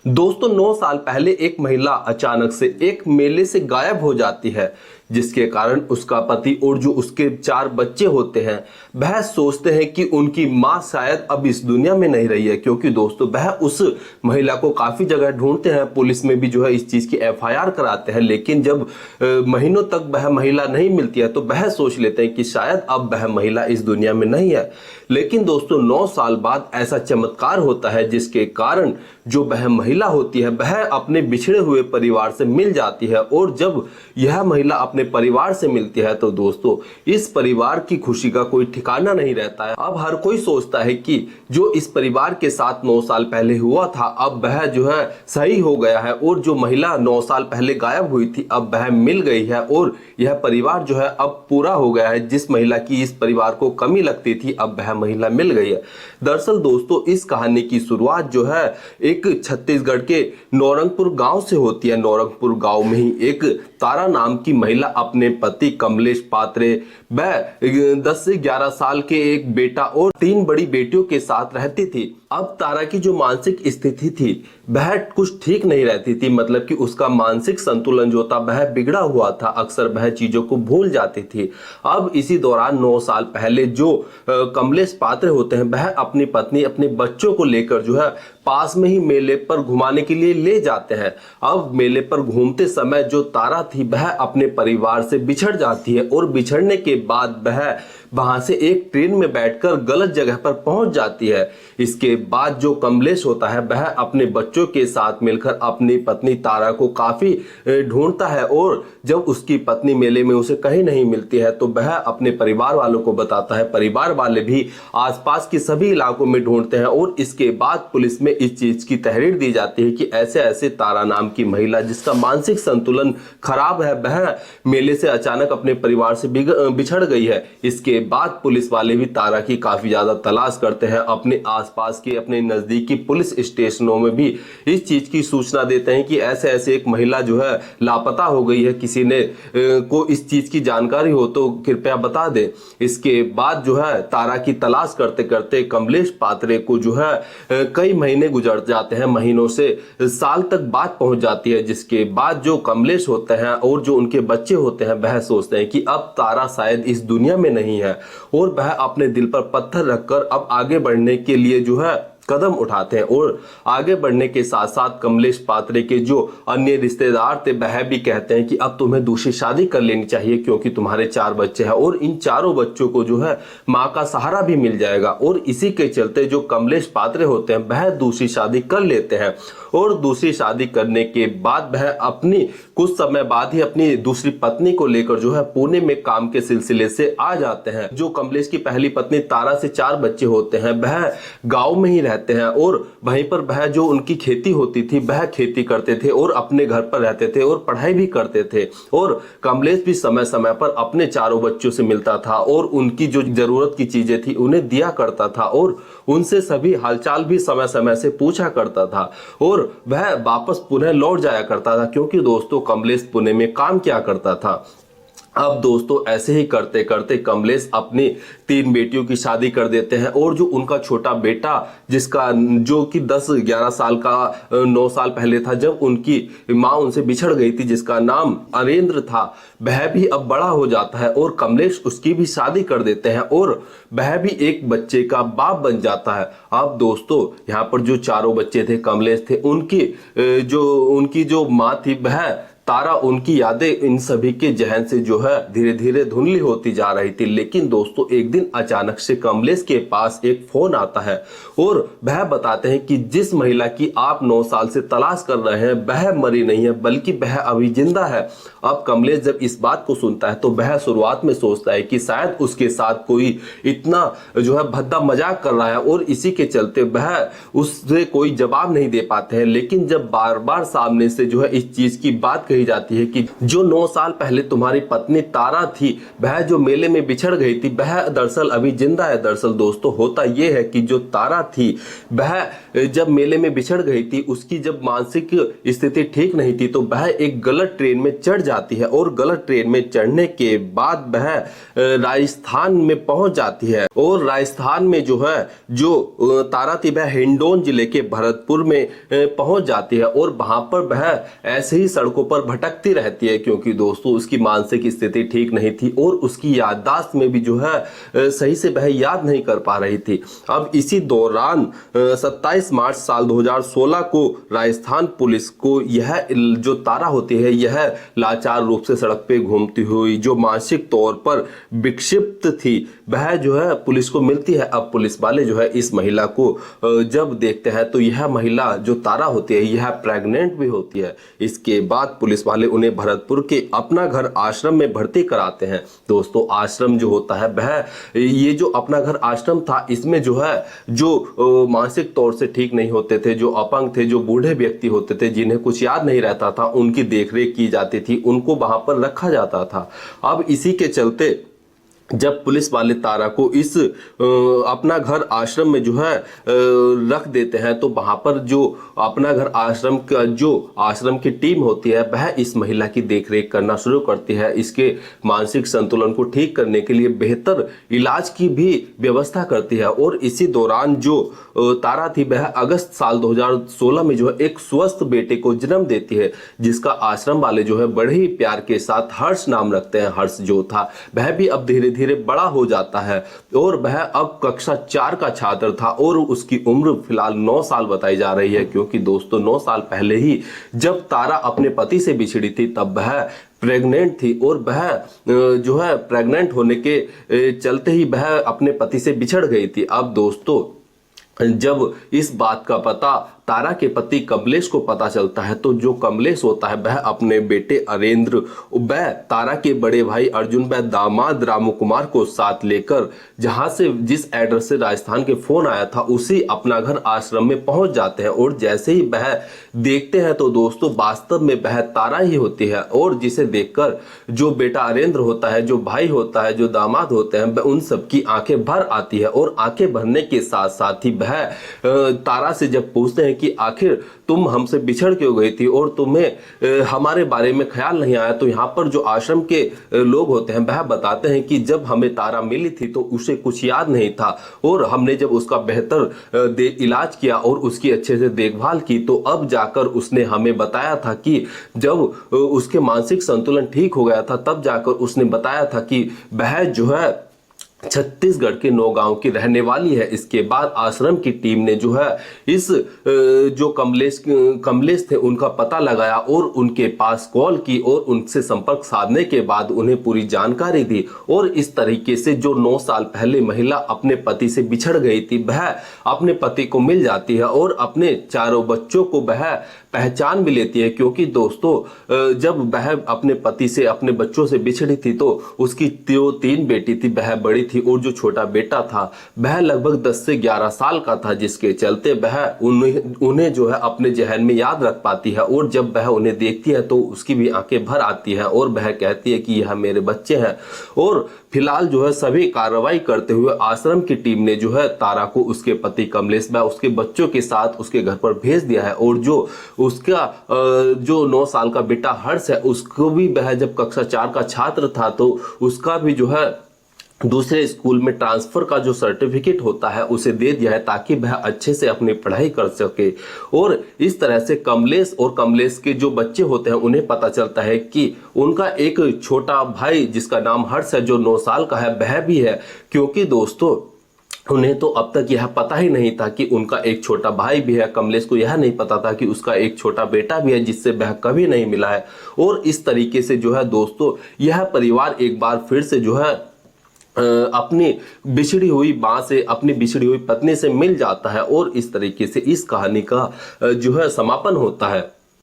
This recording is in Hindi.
दोस्तों 9 साल पहले एक महिला अचानक से एक मेले से गायब हो जाती है, जिसके कारण उसका पति और जो उसके 4 बच्चे होते हैं वह सोचते हैं कि उनकी मां शायद अब इस दुनिया में नहीं रही है। क्योंकि दोस्तों वह उस महिला को काफी जगह ढूंढते हैं, पुलिस में भी जो है इस चीज की एफआईआर कराते हैं, लेकिन जब महीनों तक वह महिला नहीं मिलती है तो वह सोच लेते हैं कि शायद अब वह महिला इस दुनिया में नहीं है। लेकिन दोस्तों 9 साल बाद ऐसा चमत्कार होता है जिसके कारण जो वह महिला होती है वह अपने बिछड़े हुए परिवार से मिल जाती है। और जब यह महिला अपने परिवार से मिलती है तो दोस्तों इस परिवार की खुशी का कोई ठिकाना नहीं रहता है। अब हर कोई सोचता है कि जो इस परिवार के साथ 9 साल पहले हुआ था अब वह जो है सही हो गया है, और जो महिला 9 साल पहले गायब हुई थी अब वह मिल गई है, और यह परिवार जो है अब पूरा हो गया है। जिस महिला की इस परिवार को कमी लगती थी अब वह महिला मिल गई है। दरअसल दोस्तों इस कहानी की शुरुआत जो है एक छत्तीसगढ़ के नौरंगपुर गांव से होती है। नौरंगपुर गांव में ही एक तारा नाम की महिला अपने पति कमलेश पात्रे व 10 से 11 साल के एक बेटा और 3 बड़ी बेटियों के साथ रहती थी। अब तारा की जो मानसिक स्थिति थी वह कुछ ठीक नहीं रहती थी, मतलब कि उसका मानसिक संतुलन जो था वह बिगड़ा हुआ था, अक्सर वह चीजों को भूल जाती थी। अब इसी दौरान 9 साल पहले जो कमलेश पात्रे होते हैं वह अपनी पत्नी अपने बच्चों को लेकर जो है पास में ही मेले पर घुमाने के लिए ले जाते हैं। अब मेले पर घूमते समय जो तारा थी वह अपने परिवार से बिछड़ जाती है, और बिछड़ने के बाद वह वहां से एक ट्रेन में बैठकर गलत जगह पर पहुंच जाती है। इसके बाद जो कमलेश होता है वह अपने बच्चों के साथ मिलकर अपनी पत्नी तारा को काफी ढूंढता है, और जब उसकी पत्नी मेले में उसे कहीं नहीं मिलती है तो वह अपने परिवार वालों को बताता है। परिवार वाले भी आसपास के सभी इलाकों में ढूंढते हैं, और इसके बाद पुलिस में इस चीज की तहरीर दी जाती है कि ऐसे ऐसे तारा नाम की महिला जिसका मानसिक संतुलन खराब है वह मेले से अचानक अपने परिवार से बिछड़ गई है। इसके बाद पुलिस वाले भी तारा की काफी ज्यादा तलाश करते हैं, अपने आसपास के अपने नजदीकी पुलिस स्टेशनों में भी इस चीज की सूचना देते हैं कि ऐसे ऐसे एक महिला जो है लापता हो गई है, किसी ने को इस चीज की जानकारी हो तो कृपया बता दे। इसके बाद जो है तारा की तलाश करते करते कमलेश पात्रे को जो है कई महीने गुजर जाते हैं, महीनों से साल तक बात पहुंच जाती है। जिसके बाद जो कमलेश होते हैं और जो उनके बच्चे होते हैं वह सोचते हैं कि अब तारा शायद इस दुनिया में नहीं है, और वह अपने दिल पर पत्थर रखकर अब आगे बढ़ने के लिए जो है कदम उठाते हैं। और आगे बढ़ने के साथ साथ कमलेश पात्रे के जो अन्य रिश्तेदार थे वह भी कहते हैं कि अब तुम्हें दूसरी शादी कर लेनी चाहिए, क्योंकि तुम्हारे 4 बच्चे हैं और इन चारों बच्चों को जो है मां का सहारा भी मिल जाएगा। और इसी के चलते जो कमलेश पात्रे होते हैं वह दूसरी शादी कर लेते हैं, और दूसरी शादी करने के बाद वह अपनी कुछ समय बाद ही अपनी दूसरी पत्नी को लेकर जो है पुणे में काम के सिलसिले से आ जाते हैं। जो कमलेश की पहली पत्नी तारा से 4 बच्चे होते हैं वह गांव में ही रहते हैं, और वहीं पर वह जो उनकी खेती होती थी वह खेती करते थे और अपने घर पर रहते थे और पढ़ाई भी करते थे। और कमलेश भी समय समय पर अपने चारों बच्चों से मिलता था और उनकी जो जरूरत की चीजें थी उन्हें दिया करता था, और उनसे सभी हालचाल भी समय समय से पूछा करता था, और वह वापस पुणे लौट जाया करता था, क्योंकि दोस्तों कमलेश पुणे में काम किया करता था। अब दोस्तों ऐसे ही करते करते कमलेश अपनी 3 बेटियों की शादी कर देते हैं, और जो उनका छोटा बेटा जिसका जो कि 10-11 साल का 9 साल पहले था जब उनकी मां उनसे बिछड़ गई थी, जिसका नाम अरेंद्र था, वह भी अब बड़ा हो जाता है और कमलेश उसकी भी शादी कर देते हैं, और वह भी एक बच्चे का बाप बन जाता है। अब दोस्तों यहाँ पर जो चारों बच्चे थे कमलेश थे उनकी जो मां थी वह तारा, उनकी यादें इन सभी के जहन से जो है धीरे धीरे धुंधली होती जा रही थी। लेकिन दोस्तों एक दिन अचानक से कमलेश के पास एक फोन आता है, और वह बताते हैं कि जिस महिला की आप 9 साल से तलाश कर रहे हैं वह मरी नहीं है बल्कि वह अभी जिंदा है। अब कमलेश जब इस बात को सुनता है तो वह शुरुआत में सोचता है कि शायद उसके साथ कोई इतना जो है भद्दा मजाक कर रहा है, और इसी के चलते वह उससे कोई जवाब नहीं दे पाते हैं। लेकिन जब बार बार सामने से जो है इस चीज की बात कही कही जाती है कि जो 9 साल पहले तुम्हारी पत्नी तारा थी, वह जो मेले में बिछड़ गई थी, वह दरअसल अभी जिंदा है। दरअसल दोस्तों होता यह है कि जो तारा थी वह जब मेले में बिछड़ गई थी, उसकी जब मानसिक स्थिति ठीक नहीं थी तो वह एक गलत ट्रेन में चढ़ जाती है और गलत ट्रेन में चढ़ने के बाद वह राजस्थान में पहुंच जाती है। और राजस्थान में जो है जो तारा थी वह हिंडौन जिले के भरतपुर में पहुंच जाती है और वहां पर वह ऐसे ही सड़कों पर भटकती रहती है, क्योंकि दोस्तों उसकी मानसिक स्थिति ठीक नहीं थी और उसकी याददाश्त में भी जो है सही से वह याद नहीं कर पा रही थी। अब इसी दौरान 27 मार्च साल 2016 को राजस्थान पुलिस को यह जो तारा होती है यह लाचार रूप से सड़क पे घूमती हुई जो मानसिक तौर पर विक्षिप्त थी वह जो है पुलिस को मिलती है। अब पुलिस वाले जो है इस महिला को जब देखते हैं तो यह महिला जो तारा होती है यह प्रेग्नेंट भी होती है। इसके बाद पुलिस वाले उन्हें भरतपुर के अपना घर आश्रम में भर्ती कराते हैं। दोस्तों आश्रम जो होता है वह ये जो अपना घर आश्रम था, इसमें जो है जो मानसिक तौर से ठीक नहीं होते थे, जो अपंग थे, जो बूढ़े व्यक्ति होते थे, जिन्हें कुछ याद नहीं रहता था, उनकी देखरेख की जाती थी, उनको वहां पर रखा जाता था। अब इसी के चलते जब पुलिस वाले तारा को इस अपना घर आश्रम में जो है रख देते हैं तो वहां पर जो अपना घर आश्रम का जो आश्रम की टीम होती है वह इस महिला की देखरेख करना शुरू करती है। इसके मानसिक संतुलन को ठीक करने के लिए बेहतर इलाज की भी व्यवस्था करती है। और इसी दौरान जो तारा थी वह अगस्त साल 2016 में जो है एक स्वस्थ बेटे को जन्म देती है, जिसका आश्रम वाले जो है बड़े ही प्यार के साथ हर्ष नाम रखते हैं। हर्ष जो था वह भी अब धीरे धीरे बड़ा हो जाता है और वह अब कक्षा 4 का छात्र था और उसकी उम्र फिलहाल 9 साल बताई जा रही है, क्योंकि दोस्तों 9 साल पहले ही जब तारा अपने पति से बिछड़ी थी तब वह प्रेग्नेंट थी और वह जो है प्रेग्नेंट होने के चलते ही वह अपने पति से बिछड़ गई थी। अब दोस्तों जब इस बात का पता तारा के पति कमलेश को पता चलता है तो जो कमलेश होता है वह अपने बेटे अरेंद्र, वह तारा के बड़े भाई अर्जुन, वह दामाद रामू कुमार को साथ लेकर जहां से जिस एड्रेस से राजस्थान के फोन आया था उसी अपना घर आश्रम में पहुंच जाते हैं। और जैसे ही वह देखते हैं तो दोस्तों वास्तव में वह तारा ही होती है और जिसे देखकर जो बेटा अरेंद्र होता है, जो भाई होता है, जो दामाद होते हैं, उन सबकी आंखें भर आती है। और आंखें भरने के साथ साथ ही वह तारा से जब पूछते हैं कि आखिर तुम हमसे बिछड़ क्यों गई थी और तुम्हें हमारे बारे में ख्याल नहीं आया, तो यहाँ पर जो आश्रम के लोग होते हैं वह बताते हैं कि जब हमें तारा मिली थी तो उसे कुछ याद नहीं था और हमने जब उसका बेहतर इलाज किया और उसकी अच्छे से देखभाल की तो अब जाकर उसने हमें बताया था कि जब उसके मानसिक संतुलन ठीक हो गया था तब जाकर उसने बताया था कि वह जो है छत्तीसगढ़ के नौगांव की रहने वाली है। इसके बाद आश्रम की टीम ने जो है इस जो कमलेश थे उनका पता लगाया और उनके पास कॉल की और उनसे संपर्क साधने के बाद उन्हें पूरी जानकारी दी। और इस तरीके से जो 9 साल पहले महिला अपने पति से बिछड़ गई थी वह अपने पति को मिल जाती है और अपने चारों बच्चों को वह पहचान भी लेती है, क्योंकि दोस्तों जब वह अपने पति से अपने बच्चों से बिछड़ी थी तो उसकी 3 बेटी थी, वह बड़ी थी और जो छोटा बेटा था वह लगभग 10 से 11 साल का था, जिसके चलते वह उन्हें जो है अपने जहन में याद रख पाती है। और जब वह उन्हें देखती है तो उसकी भी आंखें भर आती है और वह कहती है कि यह मेरे बच्चे हैं। और फिलहाल जो है सभी कार्रवाई करते हुए आश्रम की टीम ने जो है तारा को उसके पति कमलेश व उसके बच्चों के साथ उसके घर पर भेज दिया है। और जो उसका जो 9 साल का बेटा हर्ष है उसको भी वह जब कक्षा 4 का छात्र था तो उसका भी जो है दूसरे स्कूल में ट्रांसफर का जो सर्टिफिकेट होता है उसे दे दिया है ताकि वह अच्छे से अपनी पढ़ाई कर सके। और इस तरह से कमलेश और कमलेश के जो बच्चे होते हैं उन्हें पता चलता है कि उनका एक छोटा भाई जिसका नाम हर्ष है जो 9 साल का है वह भी है, क्योंकि दोस्तों उन्हें तो अब तक यह पता ही नहीं था कि उनका एक छोटा भाई भी है। कमलेश को यह नहीं पता था कि उसका एक छोटा बेटा भी है जिससे वह कभी नहीं मिला है। और इस तरीके से जो है दोस्तों यह परिवार एक बार फिर से जो है अपनी बिछड़ी हुई मां से, अपनी बिछड़ी हुई पत्नी से मिल जाता है और इस तरीके से इस कहानी का जो है समापन होता है।